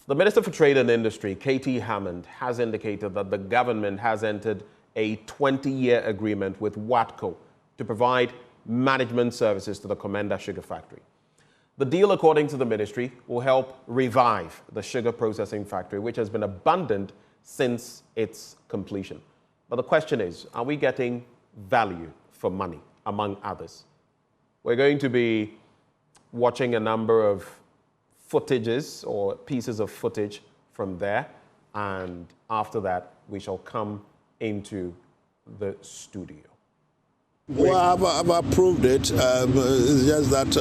The Minister for Trade and Industry, K.T. Hammond, has indicated that the government has entered a 20-year agreement with WAATCO to provide management services to the Komenda Sugar Factory. The deal, according to the ministry, will help revive the sugar processing factory, which has been abandoned since its completion. But the question is, are we getting value for money, among others? We're going to be watching a number of footages or pieces of footage from there, and after that we shall come into the studio. Well, I've approved it. It's just that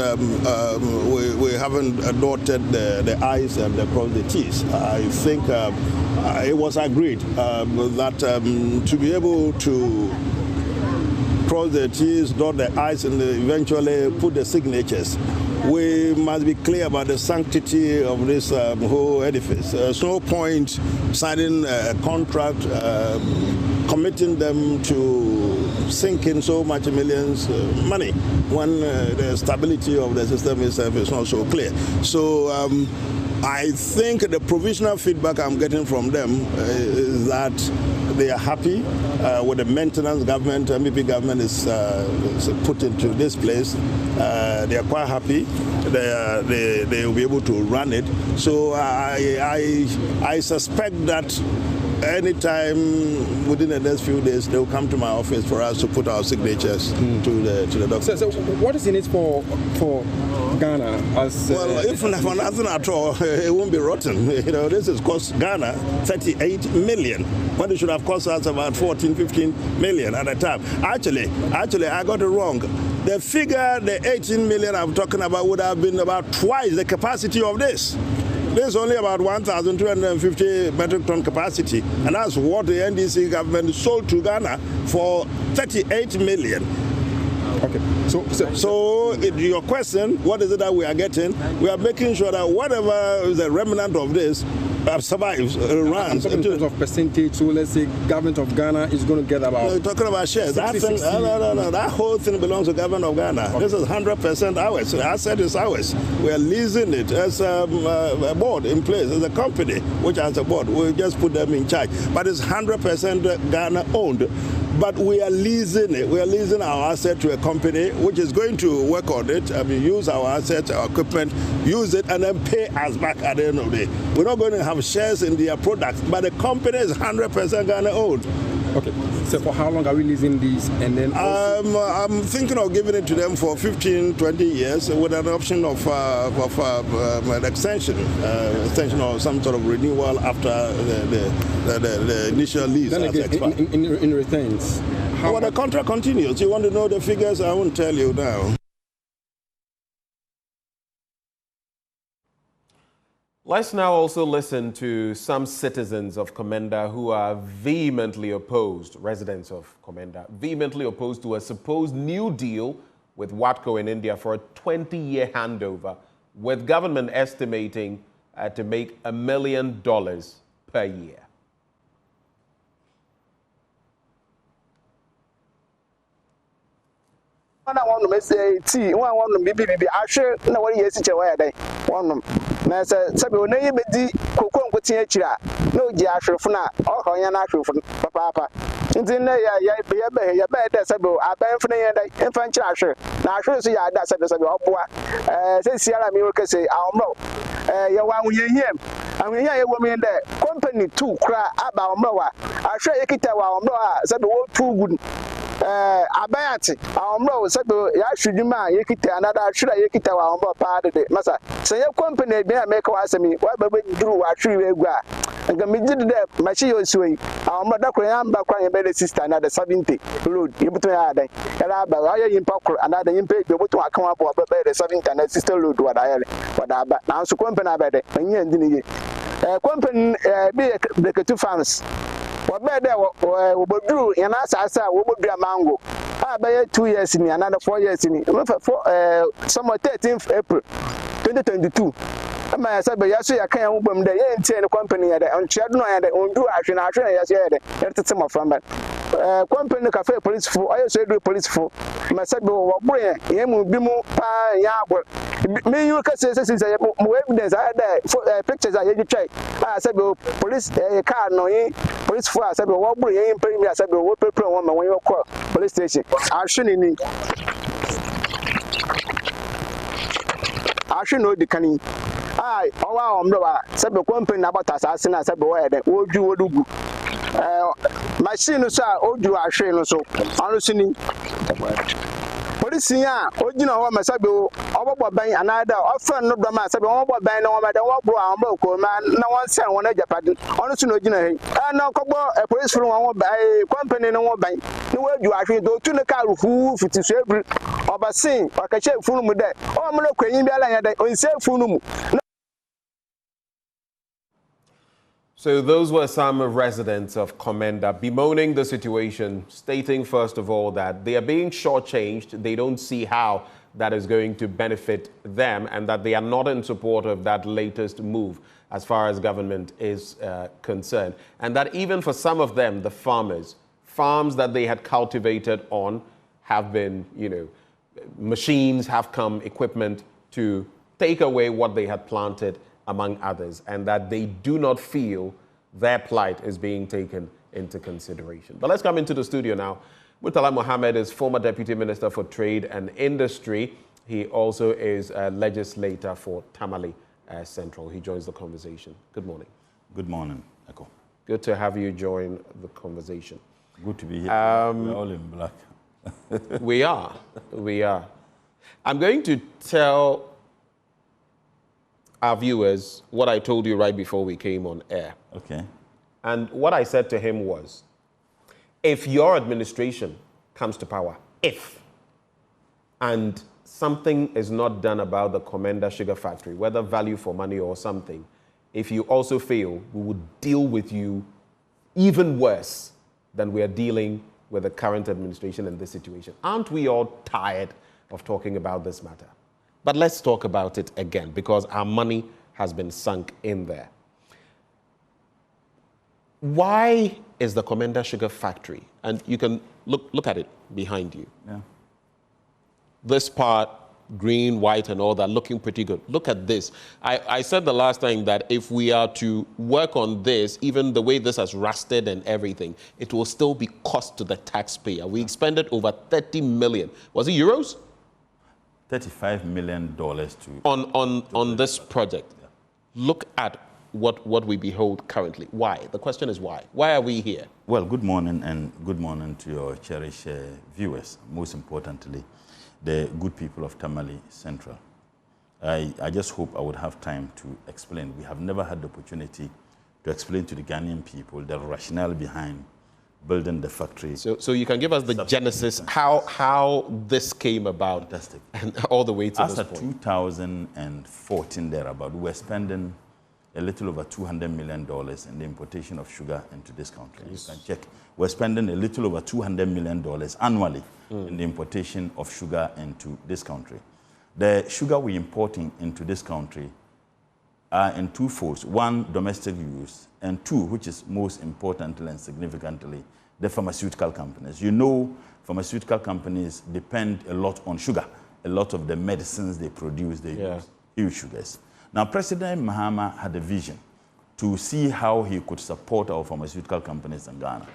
we haven't dotted the I's and crossed the T's. I think it was agreed that to be able to cross the T's, dot the I's, and eventually put the signatures, we must be clear about the sanctity of this whole edifice. There's no point signing a contract, committing them to sink in so much millions money when the stability of the system itself is not so clear. So I think the provisional feedback I'm getting from them is that they are happy with the maintenance government, MEP government is put into this place. They are quite happy. They will be able to run it. So I suspect that anytime within the next few days, they'll come to my office for us to put our signatures to the document. So what is in it for Ghana? Well, if for nothing at all, it won't be rotten. You know, this has cost Ghana 38 million, when it should have cost us about 14, 15 million at the time. Actually, I got it wrong. The figure, the 18 million I'm talking about, would have been about twice the capacity of this. There's only about 1,250 metric ton capacity, and that's what the NDC government sold to Ghana for 38 million. Okay. So your question, what is it that we are getting? We are making sure that whatever is the remnant of this survives, runs. In terms of percentage, so let's say government of Ghana is going to get about... No, you're talking about shares. 60, that thing, no. That whole thing belongs to government of Ghana. Okay. This is 100% ours. The asset is ours. We are leasing it as a board in place, as a company, which has a board. We just put them in charge. But it's 100% Ghana owned. But we are leasing it. We are leasing our asset to a company which is going to work on it. I mean, use our assets, our equipment, use it, and then pay us back at the end of the day. We're not going to have shares in their products, but the company is 100% Ghana owned. Okay. So for how long are we leasing these? And then I'm thinking of giving it to them for 15, 20 years with an option of an extension or some sort of renewal after the initial lease has expired. In returns? Well, the contract continues. You want to know the figures? I won't tell you now. Let's now also listen to some citizens of Komenda who are vehemently opposed, residents of Komenda, vehemently opposed to a supposed new deal with WAATCO in India for a 20-year handover, with government estimating to make $1 million per year. I want to say, tea, one want to be I sure no one yes, one. Na say na yebedi kokon kotiachira na oji ahwefuna o ho yan ahwefuna papa nti na ya be da sabe abanfuna yan da emfa nchira ahwe na ahwe so ya da sabe oboa say siara mi wo kese awomro ya wa hunyehiem ahwehia ye wo mi da company 2 kra aba awomro wa ahwe yekita wa awomro a sabe wo 2 good abayati awomro sabe ya hwedwuma yekita anada ahwe yekita wa awomro pa de masa say company be make was me wa baba duru wa hwiri egu a nga me gidi de machi yo suyi awomro da kro yan ba kwan ye be the sister na the 70 road yebuto ya dan era ba wa ye yimpa kro anada yimpa be buto aka wa ba the 70 na sister road wa da yele wa da ba na so company abede anya ndi ni ye company be the farms Wabede woboduru yana asasa wobodua mango abeye 2 years ni another 4 years ni some 13th April 2022 ama sabe yaso yakan yan ubam de ye ntie ne company ya de onchiado no ya de ondu ahwe na yaso ya de tete mo framba company cafe police fo ayo so edu police fo ma sabe wo bro ye mu bi mu pa ya agbo me you can say more evidence there pictures I you check I said police car no police for I said what bring in premier I said what paper woman when you call police station I shouldn't know the canning wow said the company about assassin I said where the would you do machine so odu ahwe no so anusini police ya ojina wa masabe obobo ban anada ofan no do ma sabe obobo ban na o ma de wo bro an ba ko ma na won sen won ajapade onusini ojina he na kogbo police furu won company no won ban ni wo adu ahwe do tu ne car fu fiti so ebri obasin wakache funu mu de o mo no kwanyin bi ala ya de onse funu mu. So those were some residents of Komenda bemoaning the situation, stating, first of all, that they are being shortchanged. They don't see how that is going to benefit them, and that they are not in support of that latest move as far as government is concerned. And that even for some of them, the farmers, farms that they had cultivated on have been, machines have come, equipment to take away what they had planted, among others, and that they do not feel their plight is being taken into consideration. But let's come into the studio now. Murtala Mohammed is former Deputy Minister for Trade and Industry. He also is a legislator for Tamale Central. He joins the conversation. Good morning. Good morning, Echo. Good to have you join the conversation. Good to be here. We're all in black. We are. I'm going to tell our viewers what I told you right before we came on air. Okay. And what I said to him was, if your administration comes to power, and something is not done about the Komenda Sugar Factory, whether value for money or something, if you also fail, we would deal with you even worse than we are dealing with the current administration in this situation. Aren't we all tired of talking about this matter? But let's talk about it again, because our money has been sunk in there. Why is the Komenda Sugar Factory, and you can look at it behind you. Yeah. This part, green, white, and all that, looking pretty good. Look at this. I said the last time that if we are to work on this, even the way this has rusted and everything, it will still be cost to the taxpayer. We expended over 30 million. Was it euros? $35 million on this project. Yeah. Look at what we behold currently. Why? The question is why? Why are we here? Well, good morning, and good morning to your cherished viewers. Most importantly, the good people of Tamale Central. I just hope I would have time to explain. We have never had the opportunity to explain to the Ghanaian people the rationale behind building the factory. So you can give us the genesis, how this came about. Fantastic. And all the way to As this of point. 2014 thereabout, we were spending a little over $200 million in the importation of sugar into this country. Yes. You can check. We're spending a little over $200 million annually in the importation of sugar into this country. The sugar we're importing into this country are in two folds. One, domestic use, and two, which is most importantly and significantly, the pharmaceutical companies. You know, pharmaceutical companies depend a lot on sugar. A lot of the medicines they produce, they use huge sugars. Now, President Mahama had a vision to see how he could support our pharmaceutical companies in Ghana.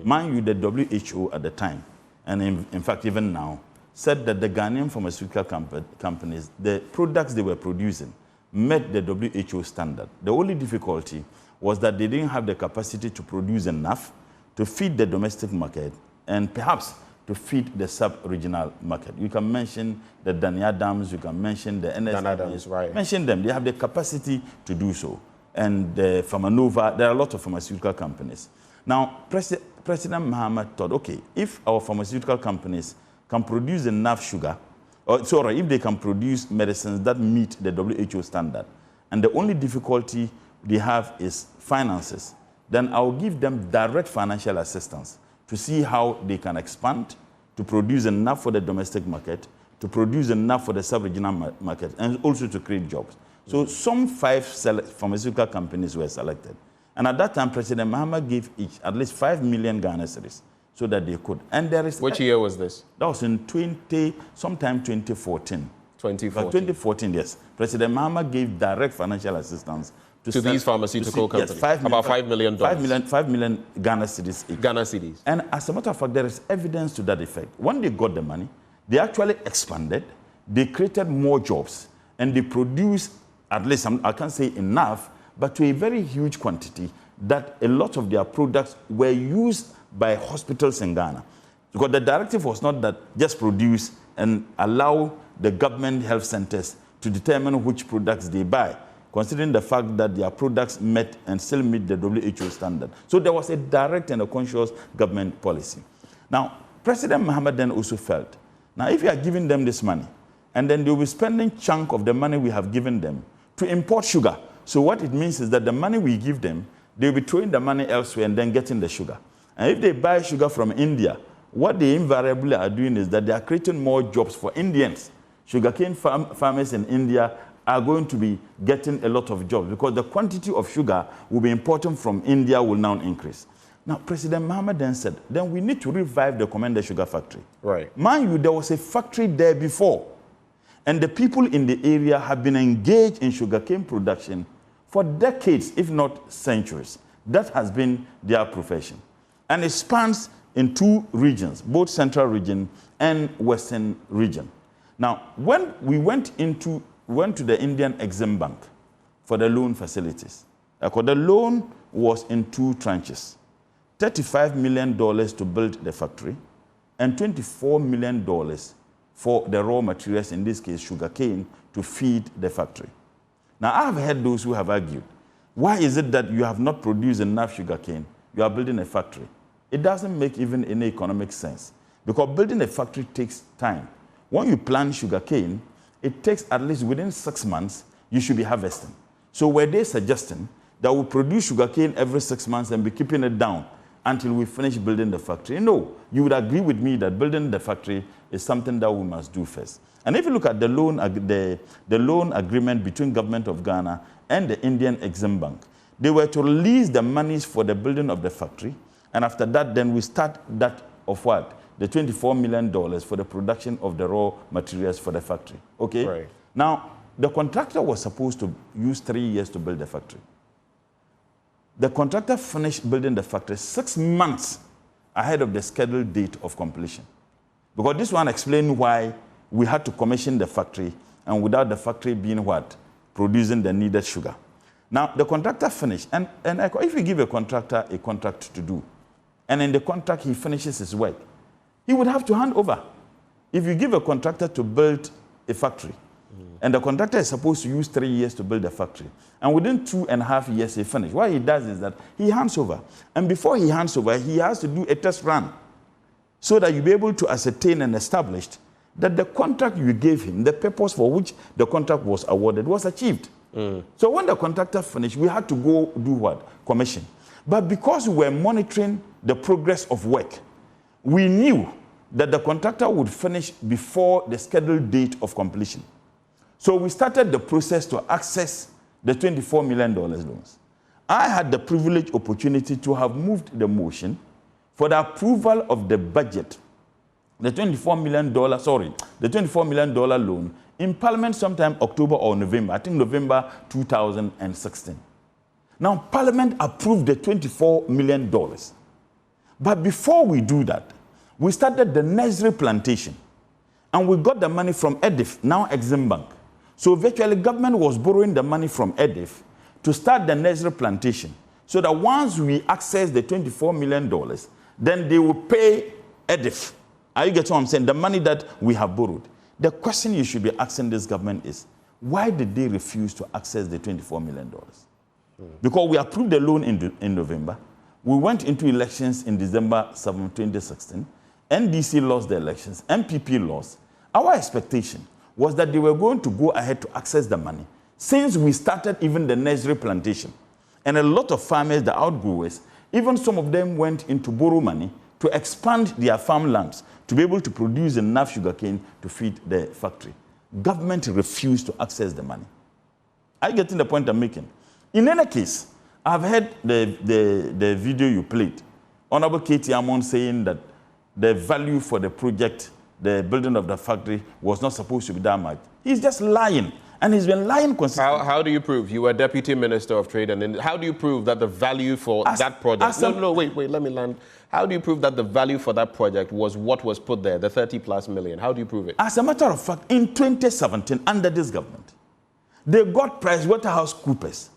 Mind you, the WHO at the time, and in fact even now, said that the Ghanaian pharmaceutical companies, the products they were producing, met the WHO standard. The only difficulty was that they didn't have the capacity to produce enough to feed the domestic market and perhaps to feed the sub-regional market. You can mention the Dania Dams, you can mention the NSDs, right. Mention them. They have the capacity to do so. And Pharmanova, there are a lot of pharmaceutical companies. Now, President Mahama thought, okay, if our pharmaceutical companies can produce enough sugar, if they can produce medicines that meet the WHO standard, and the only difficulty they have is finances, then I'll give them direct financial assistance to see how they can expand, to produce enough for the domestic market, to produce enough for the sub-regional market, and also to create jobs. So some 5 pharmaceutical companies were selected. And at that time, President Mahama gave each at least 5 million Ghana cedis so that they could. And there is... Which year was this? That was in sometime 2014. 2014, yes. President Mahama gave direct financial assistance to these pharmaceutical companies. Yes, about $5 million. 5 million Ghana cedis each. Ghana cedis. And as a matter of fact, there is evidence to that effect. When they got the money, they actually expanded, they created more jobs, and they produced, at least I can't say enough, but to a very huge quantity that a lot of their products were used by hospitals in Ghana. Because the directive was not that just produce and allow the government health centers to determine which products they buy, considering the fact that their products met and still meet the WHO standard. So there was a direct and a conscious government policy. Now, President Mahama then also felt, now if you are giving them this money, and then they will be spending a chunk of the money we have given them to import sugar. So what it means is that the money we give them, they'll be throwing the money elsewhere and then getting the sugar. And if they buy sugar from India, what they invariably are doing is that they are creating more jobs for Indians. Sugarcane farmers in India are going to be getting a lot of jobs because the quantity of sugar will be imported from India will now increase. Now, President Mahama then said, then we need to revive the Komenda Sugar Factory. Right. Mind you, there was a factory there before. And the people in the area have been engaged in sugarcane production for decades, if not centuries. That has been their profession. And it spans in two regions, both central region and western region. Now, when we went to the Indian Exim Bank for the loan facilities, the loan was in two tranches. $35 million to build the factory and $24 million for the raw materials, in this case, sugarcane, to feed the factory. Now, I have heard those who have argued, why is it that you have not produced enough sugarcane? You are building a factory. It doesn't make even any economic sense because building a factory takes time. When you plant sugarcane, it takes at least within 6 months, you should be harvesting. So were they suggesting that we produce sugarcane every 6 months and be keeping it down until we finish building the factory? No, you would agree with me that building the factory is something that we must do first. And if you look at the loan agreement between Government of Ghana and the Indian Exim Bank, they were to release the monies for the building of the factory, and after that, then we start that of what? The $24 million for the production of the raw materials for the factory. Okay? Right. Now, the contractor was supposed to use 3 years to build the factory. The contractor finished building the factory 6 months ahead of the scheduled date of completion. Because this one explained why we had to commission the factory, and without the factory being what? Producing the needed sugar. Now, the contractor finished, and if you give a contractor a contract to do, and in the contract he finishes his work, he would have to hand over. If you give a contractor to build a factory, and the contractor is supposed to use 3 years to build a factory, and within 2.5 years he finishes, what he does is that he hands over. And before he hands over, he has to do a test run so that you'll be able to ascertain and establish that the contract you gave him, the purpose for which the contract was awarded, was achieved. So when the contractor finished, we had to go do what? Commission. But because we were monitoring the progress of work, we knew that the contractor would finish before the scheduled date of completion. So we started the process to access the $24 million loans. I had the privileged opportunity to have moved the motion for the approval of the budget, the $24 million loan in Parliament sometime October or November, I think November 2016. Now, Parliament approved the $24 million. But before we do that, we started the nursery plantation. And we got the money from EDIF, now Exim Bank. So virtually, government was borrowing the money from EDIF to start the nursery plantation. So that once we access the $24 million, then they will pay EDIF. Are you getting what I'm saying? The money that we have borrowed. The question you should be asking this government is, why did they refuse to access the $24 million? Because we approved the loan in November. We went into elections in December 7, 2016. NDC lost the elections. MPP lost. Our expectation was that they were going to go ahead to access the money since we started even the nursery plantation. And a lot of farmers, the outgrowers, even some of them went into borrow money to expand their farmlands to be able to produce enough sugarcane to feed the factory. Government refused to access the money. Are you getting the point I'm making? In any case, I've heard the video you played. Honorable Katie Amon saying that the value for the project the building of the factory was not supposed to be that much. He's just lying. And he's been lying consistently. How do you prove? You were Deputy Minister of Trade and how do you prove that the value for that project... Wait, let me land. How do you prove that the value for that project was what was put there, the 30+ million? How do you prove it? As a matter of fact, in 2017, under this government, they got PricewaterhouseCoopers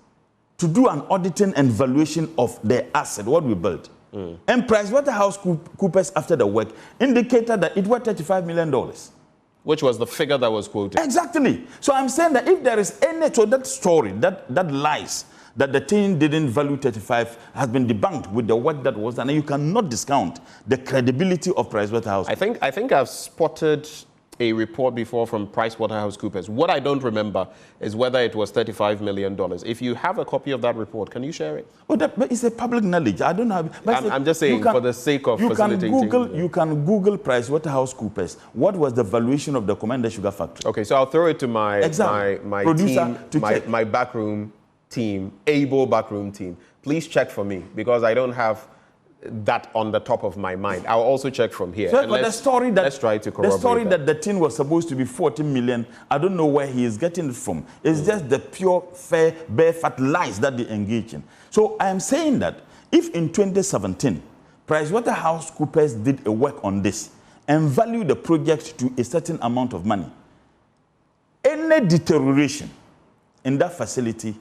to do an auditing and valuation of their asset, what we built. And PricewaterhouseCoopers, after the work, indicated that it was $35 million. Which was the figure that was quoted. Exactly. So I'm saying that if there is any, so that story, that lies, that the thing didn't value 35 has been debunked with the work that was done, and you cannot discount the credibility of Pricewaterhouse. I think I've spotted a report before from PricewaterhouseCoopers. What I don't remember is whether it was $35 million. If you have a copy of that report, can you share it? Well, but it's a public knowledge. I don't have. But I'm just saying, for the sake of facilitating. You can Google PricewaterhouseCoopers. What was the valuation of the Komenda Sugar Factory? Okay, so I'll throw it to my producer, team, my backroom team, able backroom team. Please check for me because I don't have that on the top of my mind. I'll also check from here. So, but let's try to corroborate. The story that the tin was supposed to be 40 million, I don't know where he is getting it from. It's just the pure, fair, bare-fat lies that they engage in. So I am saying that if in 2017, PricewaterhouseCoopers did a work on this and valued the project to a certain amount of money, any deterioration in that facility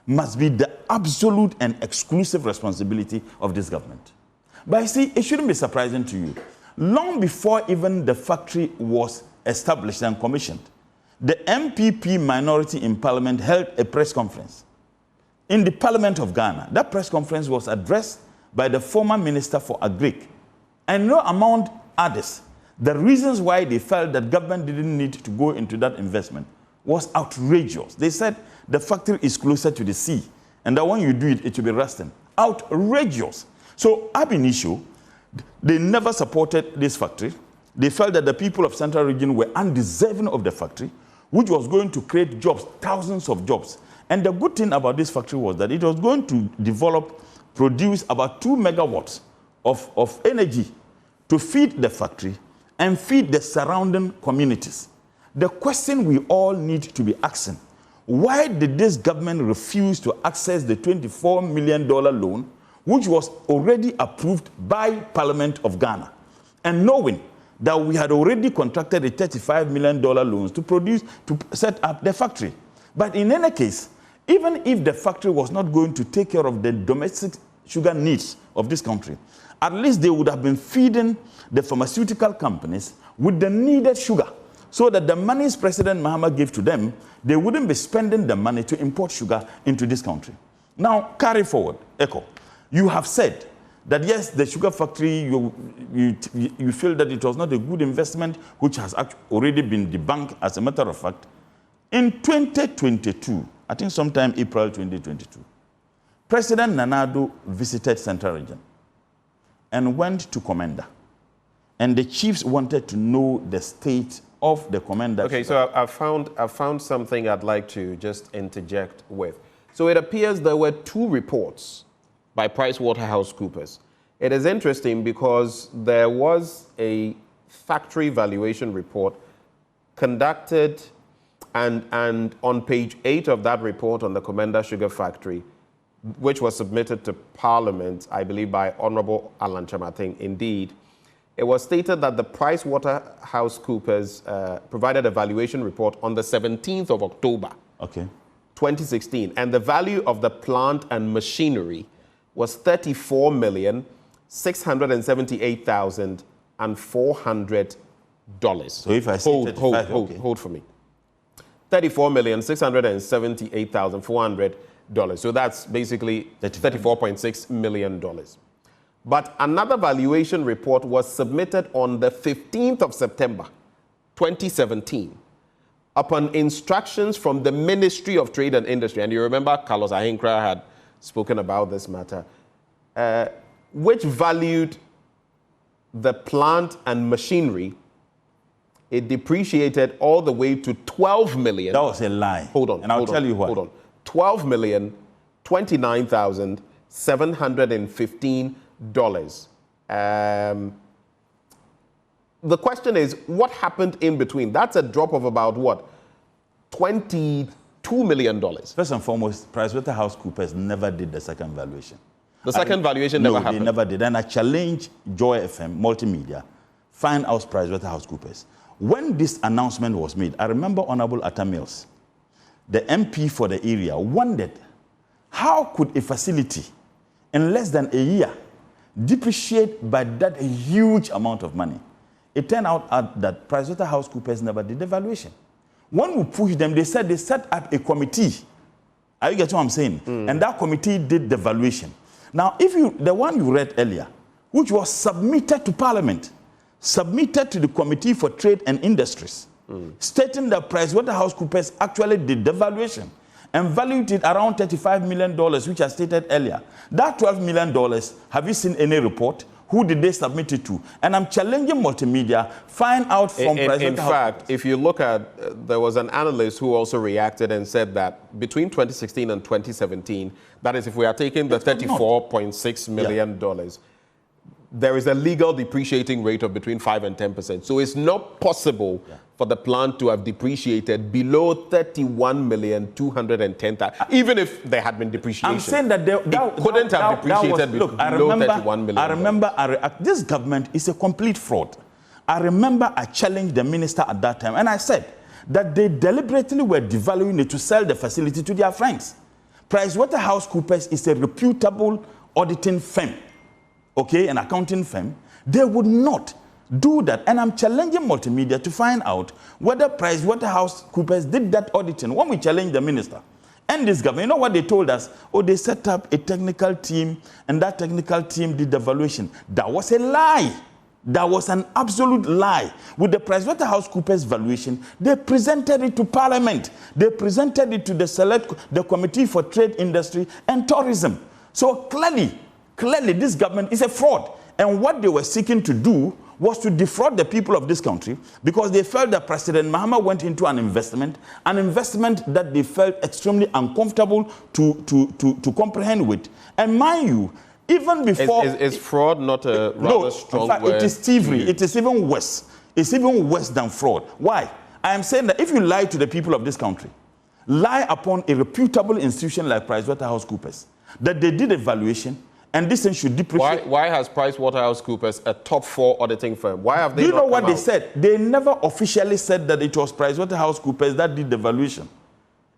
must be the absolute and exclusive responsibility of this government. But you see, it shouldn't be surprising to you. Long before even the factory was established and commissioned, the MPP minority in Parliament held a press conference in the Parliament of Ghana. That press conference was addressed by the former Minister for Agric. And among others, the reasons why they felt that government didn't need to go into that investment was outrageous. They said the factory is closer to the sea, and that when you do it, it will be rusting. Outrageous. So, ab initio, they never supported this factory. They felt that the people of Central Region were undeserving of the factory, which was going to create jobs, thousands of jobs. And the good thing about this factory was that it was going to produce about 2 megawatts of energy to feed the factory and feed the surrounding communities. The question we all need to be asking, why did this government refuse to access the $24 million loan, which was already approved by Parliament of Ghana? And knowing that we had already contracted a $35 million loans to set up the factory. But in any case, even if the factory was not going to take care of the domestic sugar needs of this country, at least they would have been feeding the pharmaceutical companies with the needed sugar, so that the monies President Mahama gave to them, they wouldn't be spending the money to import sugar into this country. Now, carry forward, Echo. You have said that, yes, the sugar factory, you feel that it was not a good investment, which has already been debunked, as a matter of fact. In 2022, I think sometime April 2022, President Nana Addo visited Central Region and went to Komenda. And the chiefs wanted to know the state of the Komenda. Okay, so I found something I'd like to just interject with. So it appears there were 2 reports by PricewaterhouseCoopers. It is interesting because there was a factory valuation report conducted, and on page 8 of that report on the Komenda Sugar Factory, which was submitted to Parliament, I believe by Honorable Alan Chamathing, indeed, it was stated that the PricewaterhouseCoopers provided a valuation report on the 17th of October, 2016, and the value of the plant and machinery was $34,678,400. So if I say hold for me. $34,678,400. So that's basically $34.6 million. But another valuation report was submitted on the 15th of September, 2017, upon instructions from the Ministry of Trade and Industry. And you remember Carlos Ahinkra had spoken about this matter, which valued the plant and machinery. It depreciated all the way to $12 million. That was a lie. Hold on. And I'll tell you what. Hold on. $12,029,715. the question is, what happened in between? That's a drop of about what? $22 million. First and foremost, PricewaterhouseCoopers never did the second valuation. The second valuation never happened? No, they never did. And I challenge Joy FM, multimedia, find out PricewaterhouseCoopers. When this announcement was made, I remember Honorable Atta Mills, the MP for the area, wondered how could a facility in less than a year depreciate by that huge amount of money. It turned out that PricewaterhouseCoopers never did the valuation. When we pushed them, they said they set up a committee. Are you getting what I'm saying? And that committee did the valuation. Now, the one you read earlier, which was submitted to Parliament, submitted to the Committee for Trade and Industries, stating that PricewaterhouseCoopers actually did the valuation and valued it around $35 million, which I stated earlier. That $12 million, have you seen any report? Who did they submit it to? And I'm challenging multimedia, find out from PricewaterhouseCoopers. In fact, if you look at, there was an analyst who also reacted and said that between 2016 and 2017, that is, if we are taking the $34.6 million, there is a legal depreciating rate of between 5 and 10%. So it's not possible for the plant to have depreciated below $31,210,000, even if there had been depreciation. I'm saying that it couldn't have depreciated below $31 million. I remember this government is a complete fraud. I remember I challenged the minister at that time, and I said that they deliberately were devaluing it to sell the facility to their friends. PricewaterhouseCoopers is a reputable auditing firm, okay, an accounting firm. They would not do that. And I'm challenging multimedia to find out whether PricewaterhouseCoopers did that auditing. When we challenged the minister and this government, you know what they told us? Oh, they set up a technical team, and that technical team did the valuation. That was a lie. That was an absolute lie. With the PricewaterhouseCoopers valuation, they presented it to Parliament. They presented it to the Committee for Trade, Industry and Tourism. So clearly, this government is a fraud. And what they were seeking to do was to defraud the people of this country, because they felt that President Mahama went into an investment that they felt extremely uncomfortable to comprehend with. And mind you, even before... Is fraud not a rather strong word? No, it is thievery. It is even worse. It's even worse than fraud. Why? I am saying that if you lie to the people of this country, lie upon a reputable institution like PricewaterhouseCoopers, that they did a valuation, and this thing should depreciate. Why has PricewaterhouseCoopers a top 4 auditing firm? Why have they? Do you know what they said? They never officially said that it was PricewaterhouseCoopers that did the valuation.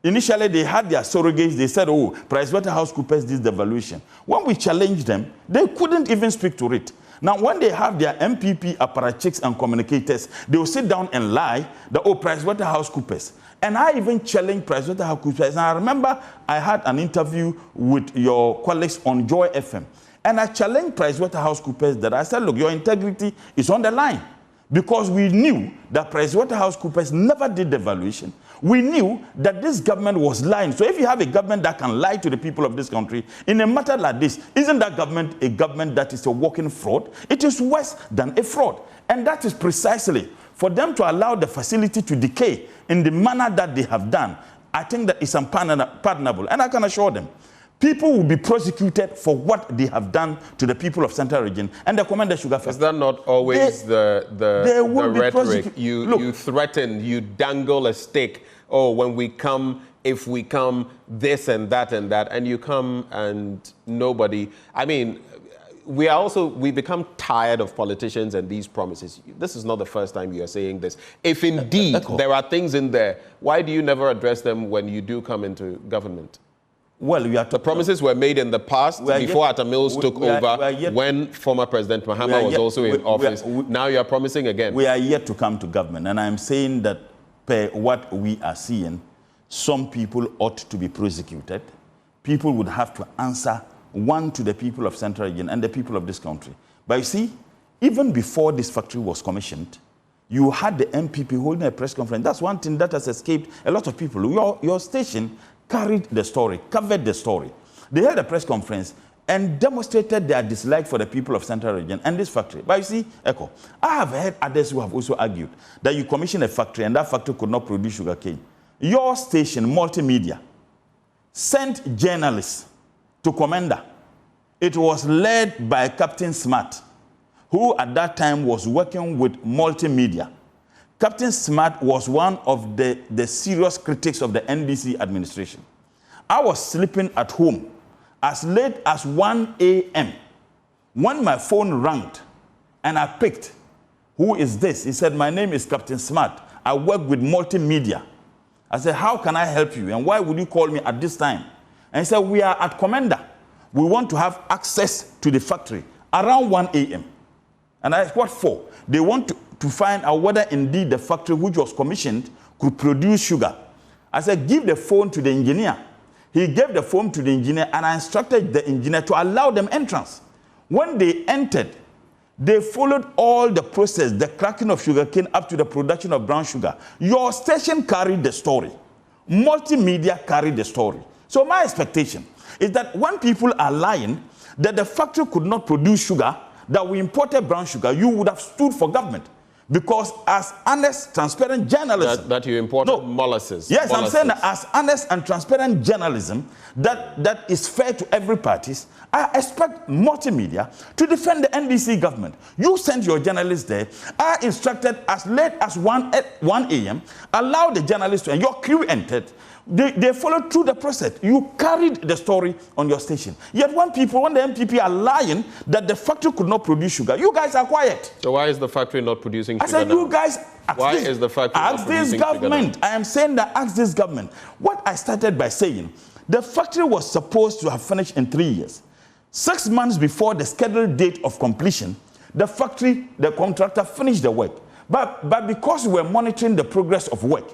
Initially, they had their surrogates. They said, oh, PricewaterhouseCoopers did the valuation. When we challenged them, they couldn't even speak to it. Now, when they have their MPP apparatchiks and communicators, they will sit down and lie that, oh, PricewaterhouseCoopers. And I even challenged PricewaterhouseCoopers. And I remember I had an interview with your colleagues on Joy FM. And I challenged PricewaterhouseCoopers that I said, look, your integrity is on the line. Because we knew that PricewaterhouseCoopers never did the valuation. We knew that this government was lying. So if you have a government that can lie to the people of this country, in a matter like this, isn't that government a government that is a walking fraud? It is worse than a fraud. And that is precisely for them to allow the facility to decay in the manner that they have done. I think that is unpardonable. And I can assure them, people will be prosecuted for what they have done to the people of Central Region and the Komenda Sugar Factory. Is that not always the rhetoric? You threaten, you dangle a stick. Oh, when we come, if we come, this and that, and you come and nobody. I mean, we become tired of politicians and these promises. This is not the first time you are saying this. If indeed there are things in there, why do you never address them when you do come into government? Well, the promises were made in the past before Atta Mills took over, when former President Mahama was also in office. Now you are promising again. We are yet to come to government, and I'm saying that per what we are seeing, some people ought to be prosecuted. People would have to answer, one, to the people of Central Region and the people of this country. But you see, even before this factory was commissioned, you had the MPP holding a press conference. That's one thing that has escaped a lot of people. Your station carried the story, covered the story. They held a press conference and demonstrated their dislike for the people of Central Region and this factory. But you see, Echo, I have heard others who have also argued that you commissioned a factory and that factory could not produce sugarcane. Your station, multimedia, sent journalists to Komenda. It was led by Captain Smart, who at that time was working with multimedia. Captain Smart was one of the serious critics of the NDC administration. I was sleeping at home as late as 1 a.m. when my phone rang and I picked. Who is this? He said, my name is Captain Smart. I work with multimedia. I said, how can I help you? And why would you call me at this time? And he said, we are at Komenda. We want to have access to the factory around 1 a.m. And I said, what for? They want to find out whether indeed the factory which was commissioned could produce sugar. I said, give the phone to the engineer. He gave the phone to the engineer, and I instructed the engineer to allow them entrance. When they entered, they followed all the process, the cracking of sugarcane up to the production of brown sugar. Your station carried the story. Multimedia carried the story. So my expectation is that when people are lying that the factory could not produce sugar, that we imported brown sugar, you would have stood for government. Because as honest, transparent journalism... That you imported molasses. Yes, molasses. I'm saying that as honest and transparent journalism that is fair to every party, I expect multimedia to defend the NDC government. You sent your journalists there. I instructed as late as 1 a.m., allow the journalists to, and your crew entered. They followed through the process. You carried the story on your station. Yet when the MPP are lying that the factory could not produce sugar, you guys are quiet. So why is the factory not producing sugar I said, now? you guys... Why is the factory not producing this government. sugar now? I am saying that ask this government. What I started by saying, the factory was supposed to have finished in 3 years. 6 months before the scheduled date of completion, the factory, the contractor finished the work. But because we were monitoring the progress of work,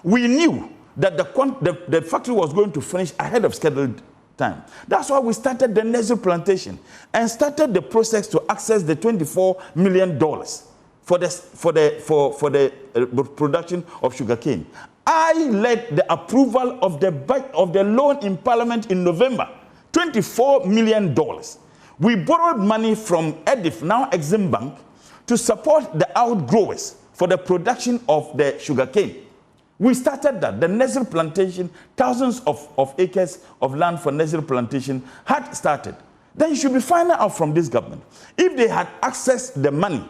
we knew that the factory was going to finish ahead of scheduled time. That's why we started the nasal plantation and started the process to access the $24 million for the production of sugarcane. I led the approval of the loan in Parliament in November, $24 million. We borrowed money from EDIF, now Exim Bank, to support the outgrowers for the production of the sugarcane. We started that. The nasal plantation, thousands of acres of land for nasal plantation had started. Then you should be finding out from this government. If they had accessed the money,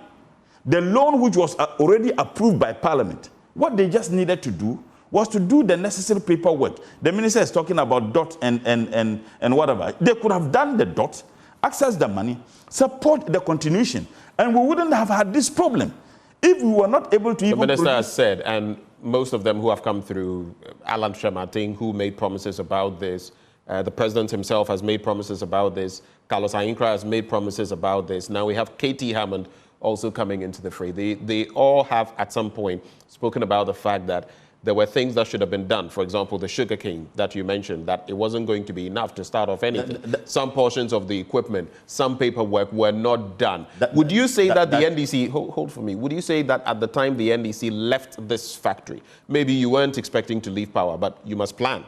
the loan which was already approved by Parliament, what they just needed to do was to do the necessary paperwork. The minister is talking about DOT and whatever. They could have done the DOT, access the money, support the continuation, and we wouldn't have had this problem if we were not able to even... The minister has said, and most of them who have come through, Alan Shemating, who made promises about this, the president himself has made promises about this, Carlos Ainkra has made promises about this. Now we have KT Hammond also coming into the fray. They all have at some point spoken about the fact that there were things that should have been done. For example, the sugarcane that you mentioned, that it wasn't going to be enough to start off anything. Some portions of the equipment, some paperwork were not done. Would you say that the NDC, hold for me, would you say that at the time the NDC left this factory, maybe you weren't expecting to leave power, but you must plan.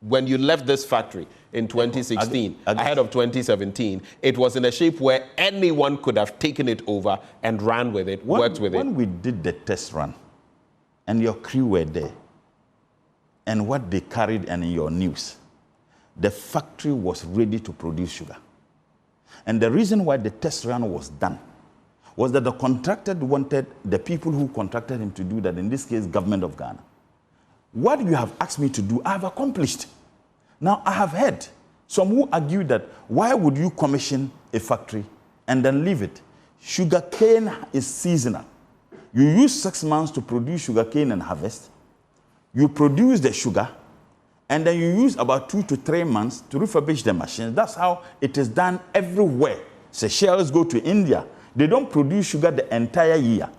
When you left this factory in 2016, ahead of 2017, it was in a shape where anyone could have taken it over and ran with it, worked with it. When we did the test run, and your crew were there, and what they carried and in your news, the factory was ready to produce sugar. And the reason why the test run was done was that the contractor wanted the people who contracted him to do that, in this case, government of Ghana. What you have asked me to do, I have accomplished. Now, I have heard some who argue that why would you commission a factory and then leave it? Sugarcane is seasonal. You use 6 months to produce sugarcane and harvest. You produce the sugar, and then you use about 2 to 3 months to refurbish the machines. That's how it is done everywhere. Seychelles go to India. They don't produce sugar the entire year.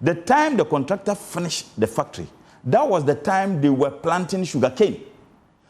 The time the contractor finished the factory, that was the time they were planting sugarcane.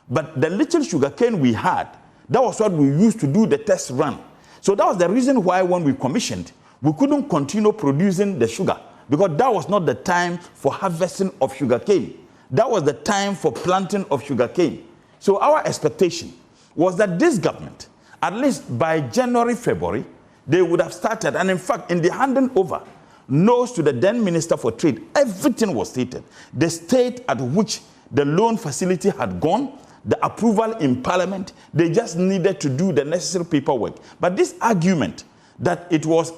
But the little sugarcane we had, that was what we used to do the test run. So that was the reason why when we commissioned, we couldn't continue producing the sugar, because that was not the time for harvesting of sugarcane. That was the time for planting of sugarcane. So our expectation was that this government, at least by January, February, they would have started. And in fact, in the handing over notes to the then Minister for Trade, everything was stated. The state at which the loan facility had gone, the approval in Parliament, they just needed to do the necessary paperwork. But this argument that it was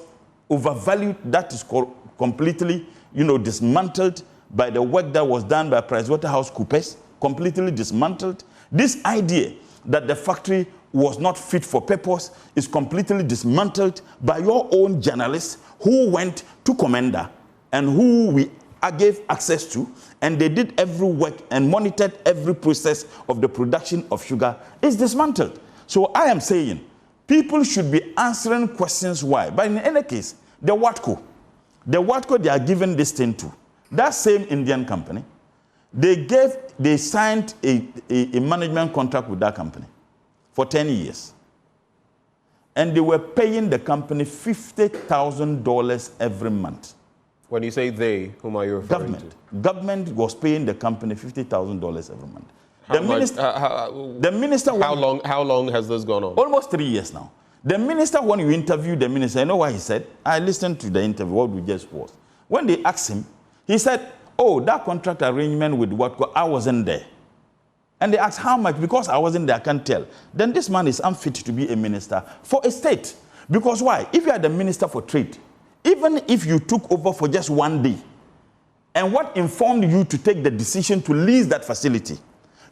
overvalued, that is completely, dismantled by the work that was done by PricewaterhouseCoopers, completely dismantled. This idea that the factory was not fit for purpose is completely dismantled by your own journalists who went to Komenda and who we gave access to, and they did every work and monitored every process of the production of sugar. Is dismantled. So I am saying people should be answering questions why. But in any case, the WAATCO they are giving this thing to, that same Indian company, they signed a management contract with that company for 10 years. And they were paying the company $50,000 every month. When you say they, whom are you referring to? Government was paying the company $50,000 every month. How long has this gone on? Almost 3 years now. The minister, when you interviewed the minister, you know what he said? I listened to the interview, what we just was. When they asked him, he said, oh, that contract arrangement with WAATCO, I wasn't there. And they asked how much, because I wasn't there, I can't tell. Then this man is unfit to be a minister for a state. Because why? If you are the minister for trade, even if you took over for just 1 day, and what informed you to take the decision to lease that facility,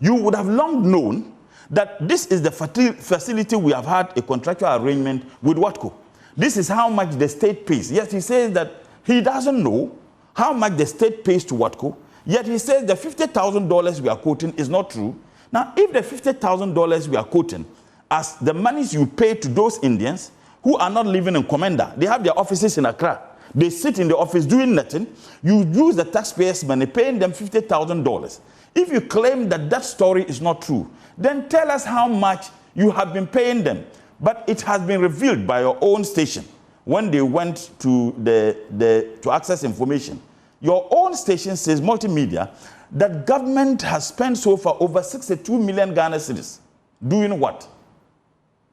you would have long known that this is the facility we have had a contractual arrangement with WAATCO. This is how much the state pays. Yes, he says that he doesn't know how much the state pays to WAATCO, yet he says the $50,000 we are quoting is not true. Now, if the $50,000 we are quoting as the monies you pay to those Indians who are not living in Komenda, they have their offices in Accra, they sit in the office doing nothing, you use the taxpayers' money paying them $50,000. If you claim that that story is not true, then tell us how much you have been paying them. But it has been revealed by your own station when they went to to access information. Your own station says, multimedia, that government has spent so far over 62 million Ghana cedis. Doing what?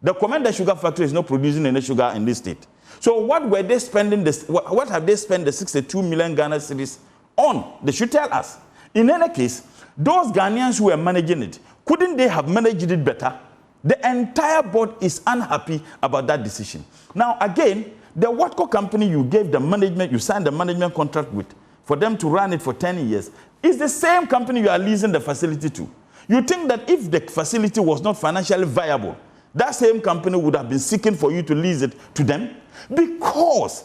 The Komenda Sugar Factory is not producing any sugar in this state. So what were they spending what have they spent the 62 million Ghana cedis on? They should tell us. In any case, those Ghanaians who were managing it, couldn't they have managed it better? The entire board is unhappy about that decision. Now, again, the WAATCO company you gave the management, you signed the management contract with, for them to run it for 10 years, is the same company you are leasing the facility to. You think that if the facility was not financially viable, that same company would have been seeking for you to lease it to them? Because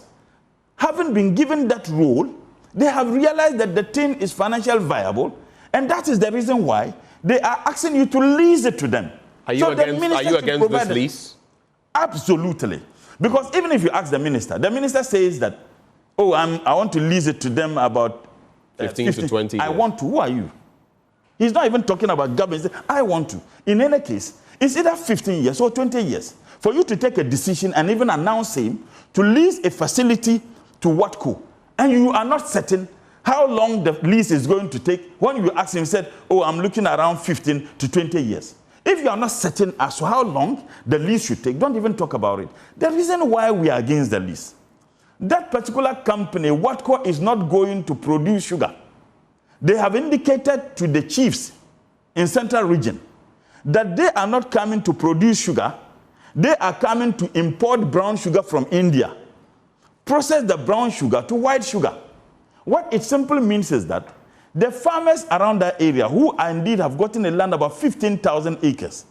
having been given that role, they have realized that the thing is financially viable, and that is the reason why they are asking you to lease it to them. Are you against this lease? Absolutely. Because even if you ask the minister says that, oh, I want to lease it to them about 15 to 20 years. I want to. Who are you? He's not even talking about government. He says, I want to. In any case, it's either 15 years or 20 years for you to take a decision and even announce him to lease a facility to WAATCO. And you are not certain how long the lease is going to take. When you ask him, he said, oh, I'm looking around 15 to 20 years. If you are not certain as to how long the lease should take, don't even talk about it. The reason why we are against the lease, that particular company, WAATCO, is not going to produce sugar. They have indicated to the chiefs in Central Region that they are not coming to produce sugar. They are coming to import brown sugar from India, process the brown sugar to white sugar. What it simply means is that the farmers around that area, who indeed have gotten a land about 15,000 acres,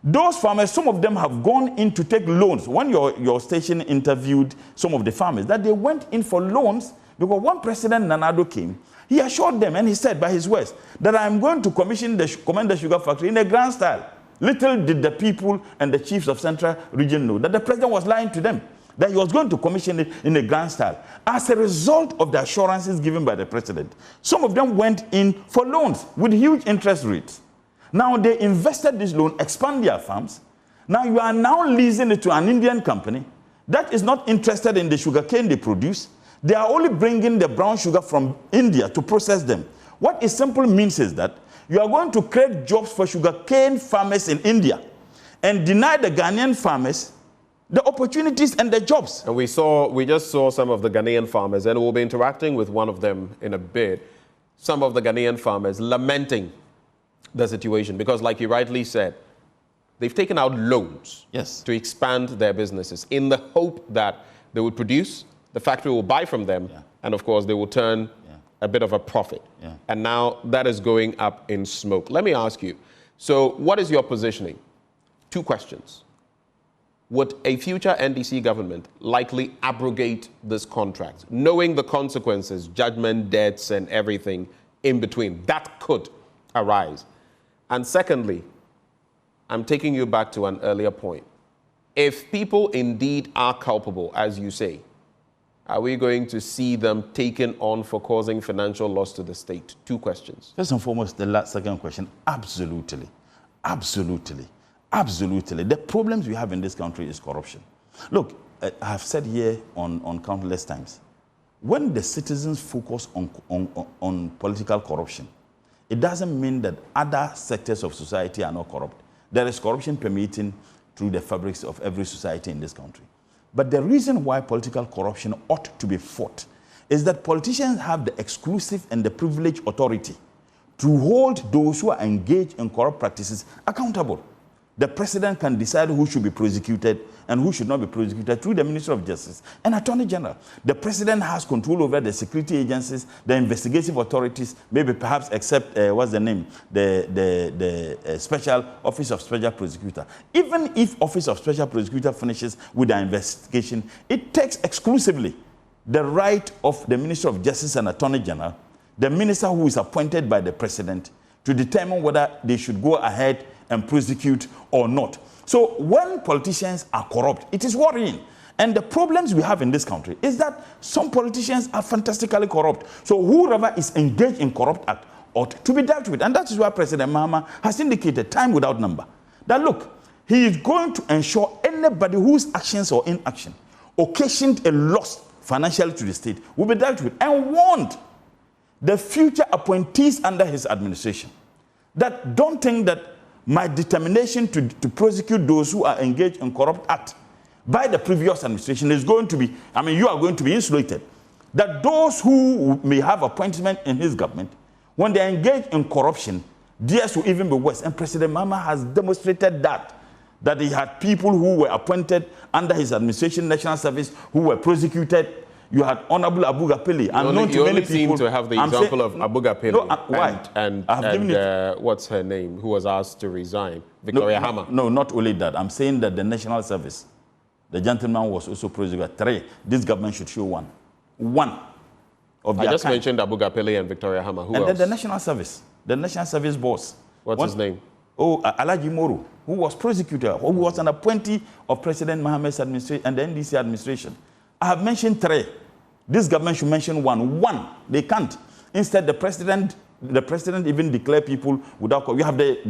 those farmers, some of them have gone in to take loans. When your station interviewed some of the farmers, that they went in for loans, because when President Nanado came, he assured them, and he said by his words, that I'm going to commission the Komenda Sugar Factory in a grand style. Little did the people and the chiefs of Central Region know that the president was lying to them, that he was going to commission it in a grand style. As a result of the assurances given by the president, some of them went in for loans with huge interest rates. Now they invested this loan, expand their farms. Now you are now leasing it to an Indian company that is not interested in the sugarcane they produce. They are only bringing the brown sugar from India to process them. What it simply means is that you are going to create jobs for sugarcane farmers in India and deny the Ghanaian farmers the opportunities and the jobs. And we just saw some of the Ghanaian farmers, and we'll be interacting with one of them in a bit. Some of the Ghanaian farmers lamenting the situation because, like you rightly said, they've taken out loans to expand their businesses in the hope that they would produce The factory will buy from them, and of course, they will turn a bit of a profit. And now that is going up in smoke. Let me ask you, so what is your positioning? 2 questions. Would a future NDC government likely abrogate this contract, knowing the consequences, judgment, debts, and everything in between that could arise? And secondly, I'm taking you back to an earlier point. If people indeed are culpable, as you say, are we going to see them taken on for causing financial loss to the state? 2 questions. First and foremost, the second question, absolutely. Absolutely. Absolutely. The problems we have in this country is corruption. Look, I have said here on countless times, when the citizens focus on political corruption, it doesn't mean that other sectors of society are not corrupt. There is corruption permeating through the fabrics of every society in this country. But the reason why political corruption ought to be fought is that politicians have the exclusive and the privileged authority to hold those who are engaged in corrupt practices accountable. The president can decide who should be prosecuted and who should not be prosecuted through the Ministry of Justice and Attorney General. The president has control over the security agencies, the investigative authorities, maybe perhaps except, what's the name? The Special Office of Special Prosecutor. Even if Office of Special Prosecutor finishes with the investigation, it takes exclusively the right of the Ministry of Justice and Attorney General, the minister who is appointed by the president, to determine whether they should go ahead and prosecute or not. So when politicians are corrupt, it is worrying. And the problems we have in this country is that some politicians are fantastically corrupt. So whoever is engaged in corrupt act ought to be dealt with. And that is why President Mahama has indicated time without number that, look, he is going to ensure anybody whose actions or inaction occasioned a loss financially to the state will be dealt with, and warned the future appointees under his administration that don't think that my determination to prosecute those who are engaged in corrupt act by the previous administration is going to be, I mean, you are going to be insulated. That those who may have appointment in his government, when they engage in corruption, theirs will even be worse. And President Mahama has demonstrated that he had people who were appointed under his administration, national service, who were prosecuted. You had Honorable Abu Gapeli. You only seem to have the example of Abu Gapeli. No, why? And what's her name, who was asked to resign? Victoria Hammer. No, not only that. I'm saying that the national service, the gentleman was also prosecuted. 3. This government should show 1. 1 of their I just kind. mentioned Abu Gapeli and Victoria Hammer. Who and else? Then the national service boss. What's his name? Oh, Alaji Moro, who was prosecutor, who was an appointee of President Mohammed's administration and the NDC administration. I have mentioned 3. This government should mention 1. 1, they can't. Instead, the president even declare people without. You have but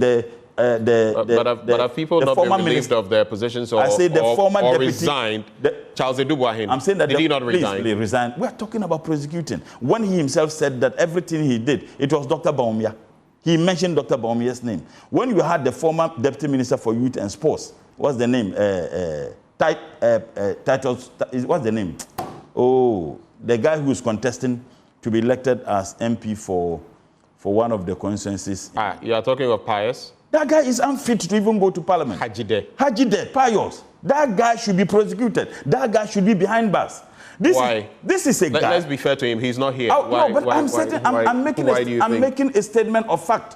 have people not been relieved of their positions or, former deputy, resigned? Charles Edubuahin. I'm saying that did he not resign? Please resign. We are talking about prosecuting. When he himself said that everything he did, it was Dr. Baumia. He mentioned Dr. Baumia's name. When you had the former deputy minister for youth and sports, what's the name? What's the name? Oh, the guy who is contesting to be elected as MP for one of the constituencies. You are talking of Pius? That guy is unfit to even go to parliament. Hajide, Pius. That guy should be prosecuted. That guy should be behind bars. Why? This is a guy. Let's be fair to him. He's not here. I'm making a statement of fact.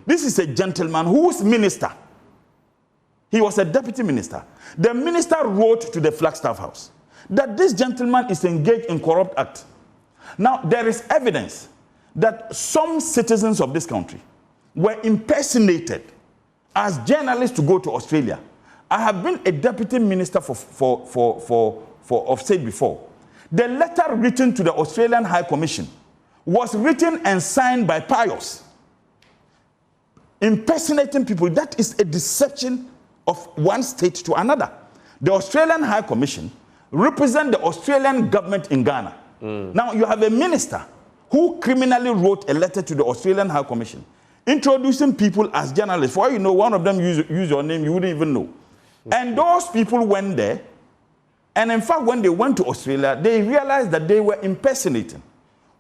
This is a gentleman whose minister, he was a deputy minister. The minister wrote to the Flagstaff House that this gentleman is engaged in corrupt act. Now, there is evidence that some citizens of this country were impersonated as journalists to go to Australia. I have been a deputy minister of state before. The letter written to the Australian High Commission was written and signed by Pius. Impersonating people, that is a deception of one state to another. The Australian High Commission represents the Australian government in Ghana. Now, you have a minister who criminally wrote a letter to the Australian High Commission introducing people as journalists. For all you know, one of them use your name, you wouldn't even know. And those people went there, and in fact, when they went to Australia, they realized that they were impersonating.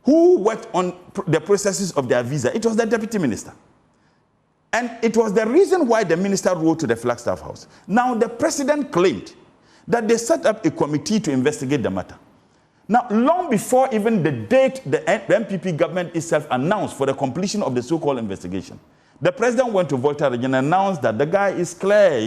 Who worked on the processes of their visa? It was the deputy minister. And it was the reason why the minister wrote to the Flagstaff House. Now, the president claimed that they set up a committee to investigate the matter. Now, long before even the date the MPP government itself announced for the completion of the so-called investigation, the president went to Volta Region and announced that the guy is clear.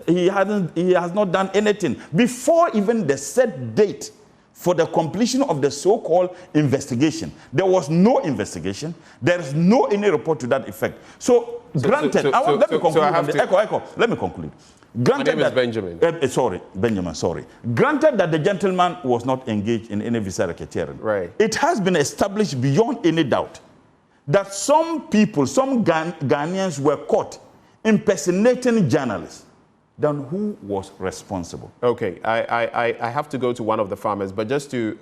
He has not done anything. Before even the set date for the completion of the so-called investigation, there was no investigation. There is no any report to that effect. So granted, let me conclude. Let me conclude. Granted, my name is Benjamin. Benjamin. Granted that the gentleman was not engaged in any visa racketeering. Right. It has been established beyond any doubt that some people, some Ghanaians were caught impersonating journalists. Then who was responsible? Okay, I have to go to one of the farmers, but just to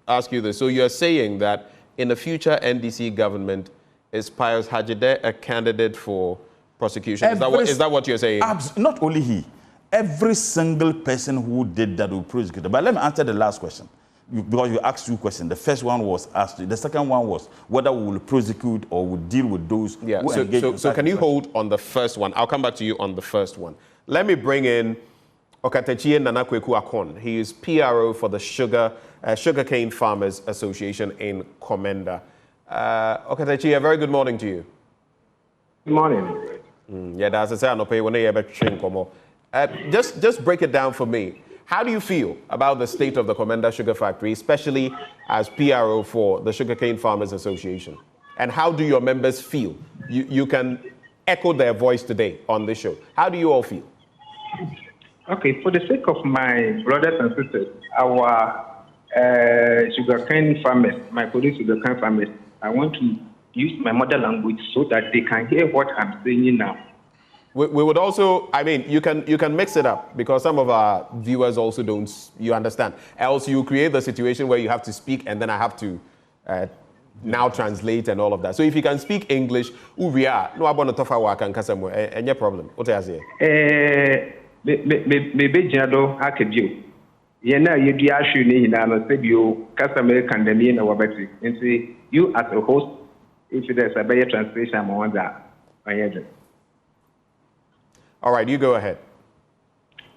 ask you this. So you're saying that in the future NDC government, is Pius Hajide a candidate for prosecution? Is that what you're saying? Not only he. Every single person who did that will be prosecuted. But let me answer the last question. Because you asked two questions. The first one was asked. The second one was whether we will prosecute or will deal with those who engage in so can you hold on the first one? I'll come back to you on the first one. Let me bring in Okatechie Nanakweku Akon. He is PRO for the Sugarcane Farmers Association in Komenda. Okatechie, a very good morning to you. Good morning. Yeah, that's just break it down for me. How do you feel about the state of the Komenda Sugar Factory, especially as PRO for the Sugarcane Farmers Association? And how do your members feel? You can echo their voice today on this show. How do you all feel? Okay, for the sake of my brothers and sisters, our sugarcane farmers, my colleagues sugarcane farmers, I want to use my mother language so that they can hear what I'm saying now. We would also, I mean, you can mix it up because some of our viewers also don't, you understand. Else you create the situation where you have to speak and then I have to now translate and all of that. So if you can speak English, we are no abona tofa wa kan kasa mo any problem. What I say? Maybe jado akebio. Ye na ye di ashu ni hina no sebio customer can demi na wabati. And say you as a host, if there's a better translation I want that. All right, you go ahead.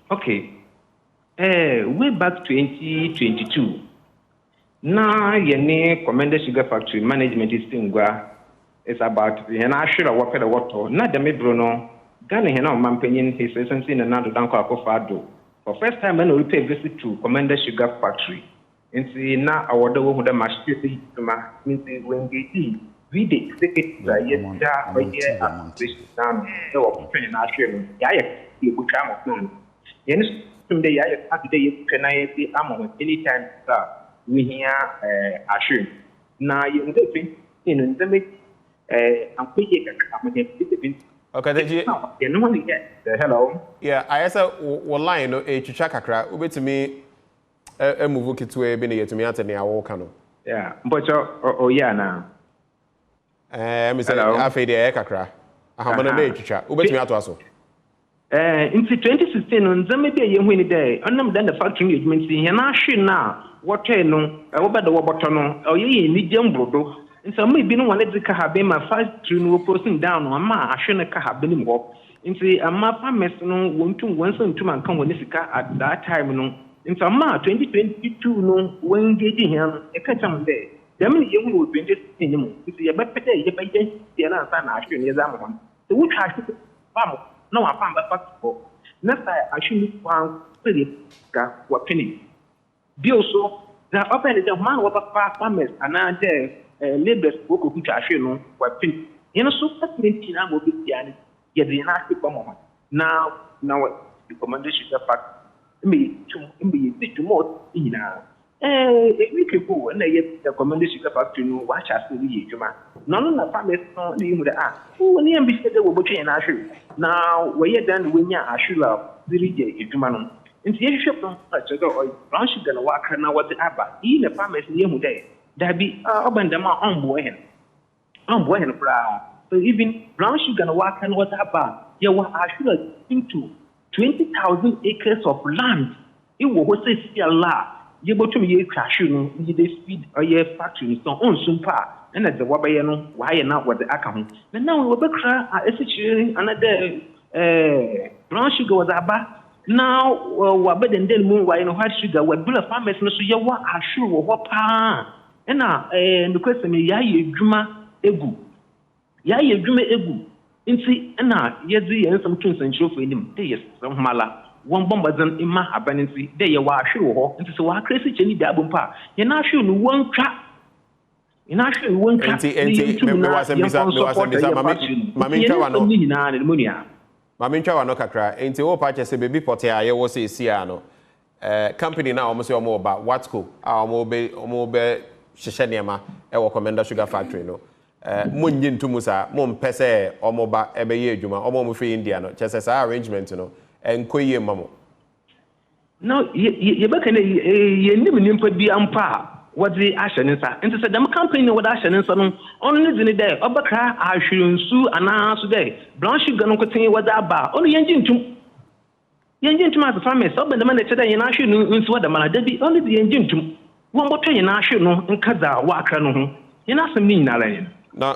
Okay. Way back 2022. Now, Yene Komenda Sugar Factory Management is about the national work at the water. Not the Mibruno, Ghana Hena Mampenyin, his essence in another Danko Fado. For first time, when we pay visit to Komenda Sugar Factory. And see now our door with the machinery to my when we did second the year anytime we hear assume. Now you think in the okay, hello. Yeah, I said one line no a chichakakra ube to me a move kitwe been to me at any awokano. Yeah, but oh yeah now. Mr. Afede Kakra. Ahamana de chicha. Ube to me at also. In 2016, on Zamibia, you win a day. I'm not done the factory agreement. And I should now. What no, about the Wabotono, or ye need young brodo. And so maybe no one let the Kahabe, my first tune posting down on ma, I shouldn't have been walk. And say, a map no, one to once and two man come when at that time, no. In some ma 2022, no, when engaging him, a catch on there. The many young will be just in him. It's a better day, if I didn't see an answer, I should near Zaman. So which I should no, I found that possible. Next time, I should found what penny. So, the open is a man with a fast farmers and now there, labors book of which I should know what penny. You know, so that's 20 now will be the get the nasty moment. Now, the commander should have fact me to more in a week ago, and they get the commander should have fact to know watch us to the Juma. None of the farmers know the with the who near be said they were butchering and Ashu. Now, where you done when you are sure the region, Juman. In the shop, brown sugar and walk now what the Abba, in the farmers near Muday. There be open them on boy. So even brown sugar and walk and what Abba, you were actually into 20,000 acres of land. It was a still la. You go to me, cashew, you speed or your factory, so on soon par. And at the Wabayano, why not what the account? And now we will be another brown sugar was Abba. Now, what better than moon wine or white sugar, what Bula farmers no so you what are sure what pa. And the question is, ye Juma egu. Ye Juma egu. In see, and yes, the some twins and show for him. Yes, some mala. One bombazan in my abundance, they are sure. And so I crazy chenny dabum pa. You're not sure one trap. You're not sure one trap. Mamincha wano kakra enti wo pa chese baby pote aye wo se sia no company na omo se omo ba WAATCO omo be hyehyɛ nneɛma ɛwɔ Komenda Sugar Factory no monyi ntumu sa mo mpese omo ba ebe ye adwuma omo free India no chese sa arrangement no enkoyie mamo no ye be kan ye nim nimpa bi ampa what the ashensa into said them company what ashensa no only the day obakra ahwirensu anaso day brown sugar no kotin what that ba only yenjintum as farmers so ben the man said yen ahwe nsu what the man da bi only the yenjintum won boto yen ahwe no nkaza wa akra no ho yen asem ni nyinara yen na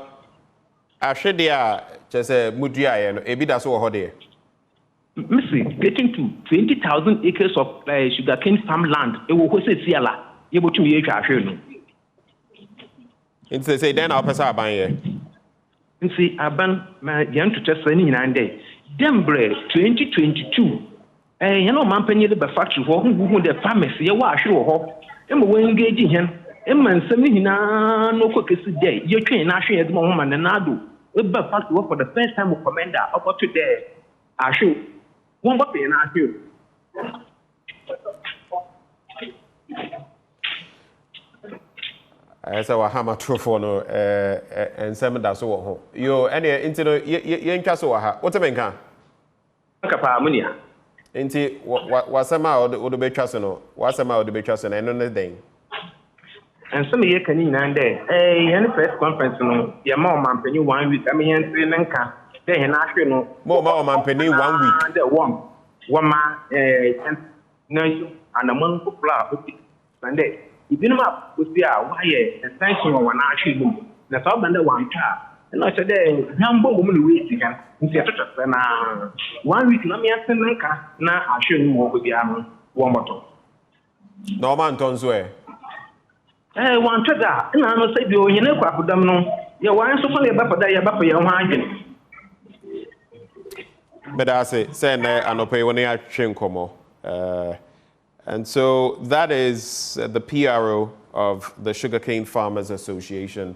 ahwe dia chese mudua ye no ebi da so wo ho de Missy getting to 20,000 acres of sugarcane farmland e wo ho se siala ye botum ye twa ahwe no nti say then our person aban ye nti aban ma yan to test ni nyina dey dembre 2022 ye no man panyi the factory ho hu the farmers ye wa ahwe ho e mo wen engage hen e man nsam ni nyina no kokesi dey ye twen na ahwe ye de mo ho man na do e ba factory for the first time Komenda up to there ahwe won ba pe na ahwe esa wa hama trofo no ensem da so wo ho yo ene nti no ye ntwa so wa ha wote benka kapa munia nti wasema o do betwa so no wasema o do betwa so na eno ne den ensem ye kani na nde ye press conference no ye ma o mampani 1 week am ye ntri ne nka de he na ahwe no mo ma o mampani 1 week de woma na yu anamon popula oti sande ibinum a osi a waye extension wa na ahwe mu na so bande wantwa na so de hambo mu ni we tigan nti atoto na 1 week na me asen nka na ahwe mu wo bia no wo moto no man tonzo wantwa da na no se bi o hene kwa kodam no ye wan so fa le ba pada ye ba pa ye ho adwene but I say anope when I chinkomo and so that is the PRO of the Sugarcane Farmers Association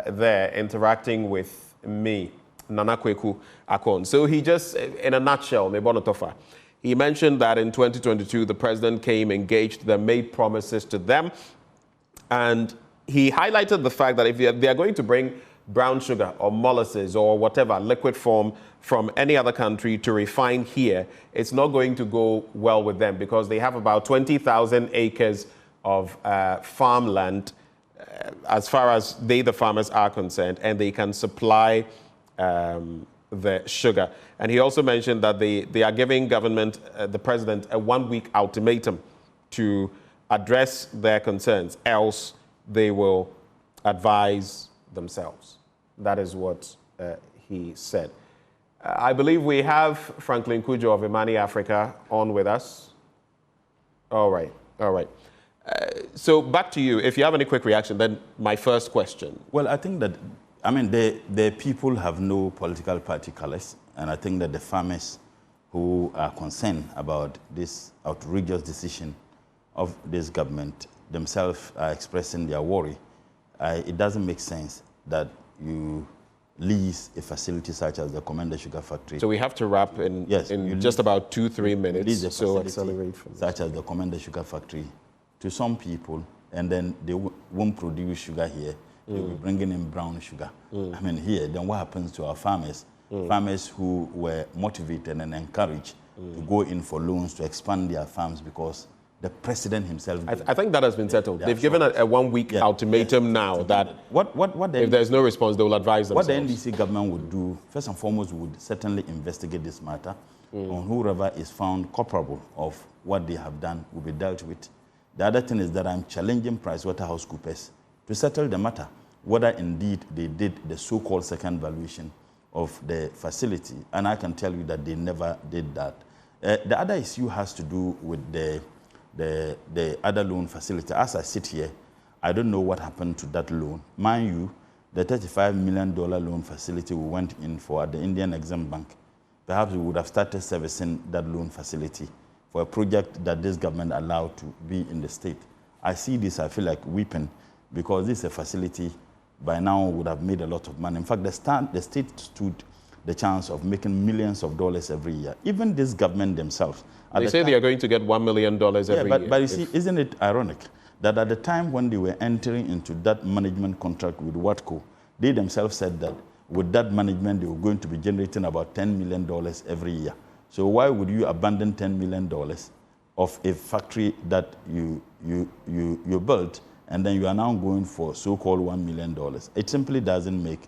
there interacting with me, Govt-WAATCO Komenda. So he just, in a nutshell, he mentioned that in 2022, the president came, engaged them, made promises to them. And he highlighted the fact that if they are going to bring brown sugar or molasses or whatever liquid form from any other country to refine here, it's not going to go well with them because they have about 20,000 acres of farmland as far as the farmers are concerned, and they can supply the sugar. And he also mentioned that they are giving government, the president, a 1-week ultimatum to address their concerns, else they will advise themselves. That is what he said. I believe we have Franklin Kujo of Imani Africa on with us. All right. So back to you. If you have any quick reaction, then my first question. Well, I think that, the people have no political party colors, and I think that the farmers who are concerned about this outrageous decision of this government themselves are expressing their worry. It doesn't make sense that you lease a facility such as the Komenda Sugar Factory. So we have to wrap in just about 2-3 minutes. So accelerate from such as the Komenda Sugar Factory to some people, and then they won't produce sugar here. They'll be bringing in brown sugar. Here, then what happens to our farmers? Farmers who were motivated and encouraged to go in for loans to expand their farms because the president himself. I think that has been settled. They've given a 1-week ultimatum now that if there's no response, they will advise themselves. What the NDC government would do, first and foremost, would certainly investigate this matter. On whoever is found culpable of what they have done will be dealt with. The other thing is that I'm challenging PricewaterhouseCoopers to settle the matter, whether indeed they did the so-called second valuation of the facility. And I can tell you that they never did that. The other issue has to do with the other loan facility. As I sit here, I don't know what happened to that loan. Mind you, the $35 million loan facility we went in for at the Indian Exim Bank, perhaps we would have started servicing that loan facility for a project that this government allowed to be in the state. I see this, I feel like weeping, because this is a facility by now would have made a lot of money. In fact, the state stood the chance of making millions of dollars every year. Even this government themselves. They say they are going to get $1 million every year. But you see, isn't it ironic that at the time when they were entering into that management contract with WAATCO, they themselves said that with that management, they were going to be generating about $10 million every year. So why would you abandon $10 million of a factory that you built, and then you are now going for so-called $1 million? It simply doesn't make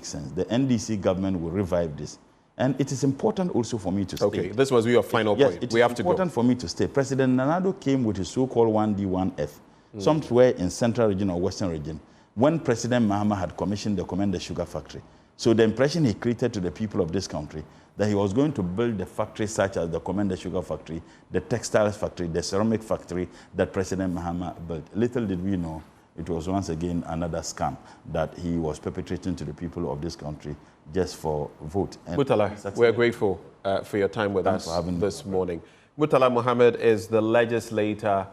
sense. The NDC government will revive this. And it is important also for me to state. Okay, this must be your final point. Yes, it's important for me to state. President Nanado came with his so-called 1D1F, somewhere in Central Region or Western Region, when President Mahama had commissioned the Komenda Sugar Factory. So the impression he created to the people of this country that he was going to build the factories such as the Komenda Sugar Factory, the textiles factory, the ceramic factory that President Mahama built. Little did we know, it was once again another scam that he was perpetrating to the people of this country just for vote. Murtala, we're grateful for your time with us this morning. Murtala Mohammed is the legislator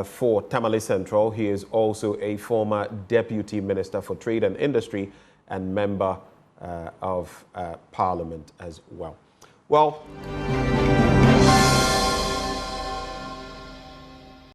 for Tamale Central. He is also a former Deputy Minister for Trade and Industry and member of Parliament as well. Well,